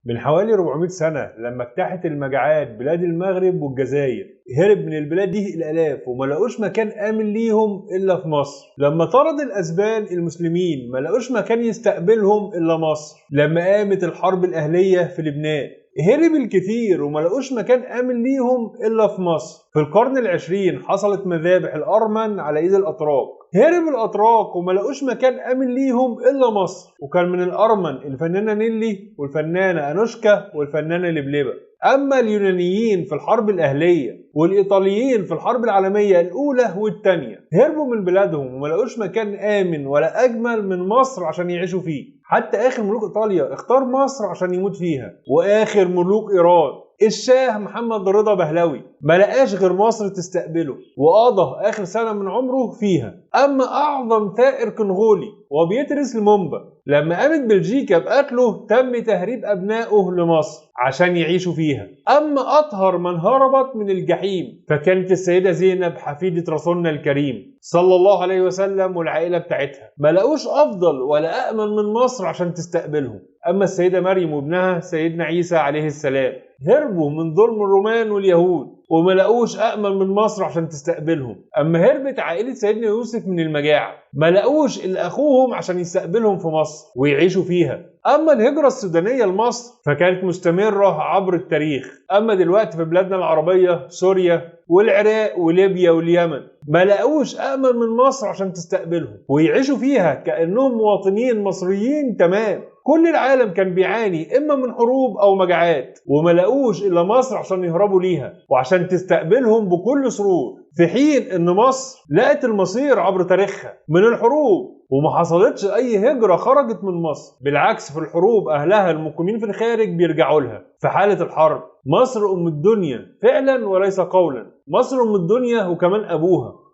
من حوالي 400 سنة لما اجتاحت المجاعات بلاد المغرب والجزائر، هرب من البلاد دي الآلاف وما لقوش مكان آمن ليهم إلا في مصر. لما طرد الأسبان المسلمين ما لقوش مكان يستقبلهم إلا مصر. لما قامت الحرب الأهلية في لبنان هرب الكثير وما لقوش مكان آمن ليهم إلا في مصر. في القرن العشرين حصلت مذابح الأرمن على إيد الأتراك، هرب الأتراك وما لقوش مكان آمن ليهم إلا مصر. وكان من الأرمن الفنانة نيلي والفنانة أنوشكا والفنانة لبلبة. أما اليونانيين في الحرب الأهلية والإيطاليين في الحرب العالمية الأولى والثانية هربوا من بلادهم وما لقوش مكان آمن ولا أجمل من مصر عشان يعيشوا فيه. حتى آخر ملوك إيطاليا اختار مصر عشان يموت فيها، وآخر ملوك إيران الشاه محمد رضا بهلوي ما لقاش غير مصر تستقبله وقضى آخر سنة من عمره فيها. أما أعظم ثائر كونغولي وبيترس لومومبا لما قامت بلجيكا بقتله تم تهريب أبنائه لمصر عشان يعيشوا فيها. أما أطهر من هربت من الجحيم فكانت السيدة زينب حفيدة رسولنا الكريم صلى الله عليه وسلم والعائلة بتاعتها. ما لقوش أفضل ولا أأمن من مصر عشان تستقبلهم. أما السيدة مريم وابنها سيدنا عيسى عليه السلام هربوا من ظلم الرومان واليهود وما لقوش أأمن من مصر عشان تستقبلهم. أما هربت عائلة سيدنا يوسف من المجاعة ما لقوش إلا أخوهم عشان يستقبلهم في مصر ويعيشوا فيها. أما الهجرة السودانية لمصر فكانت مستمرة عبر التاريخ. أما دلوقتي في بلادنا العربية سوريا والعراق وليبيا واليمن ما لقوش أأمن من مصر عشان تستقبلهم ويعيشوا فيها كأنهم مواطنين مصريين تمام. كل العالم كان بيعاني إما من حروب أو مجاعات وما لقوش إلا مصر عشان يهربوا ليها وعشان تستقبلهم بكل سرور، في حين إن مصر لقت المصير عبر تاريخها من الحروب وما حصلتش أي هجرة خرجت من مصر. بالعكس في الحروب أهلها المقيمين في الخارج بيرجعوا لها. في حالة الحرب مصر أم الدنيا فعلا وليس قولا، مصر أم الدنيا وكمان أبوها.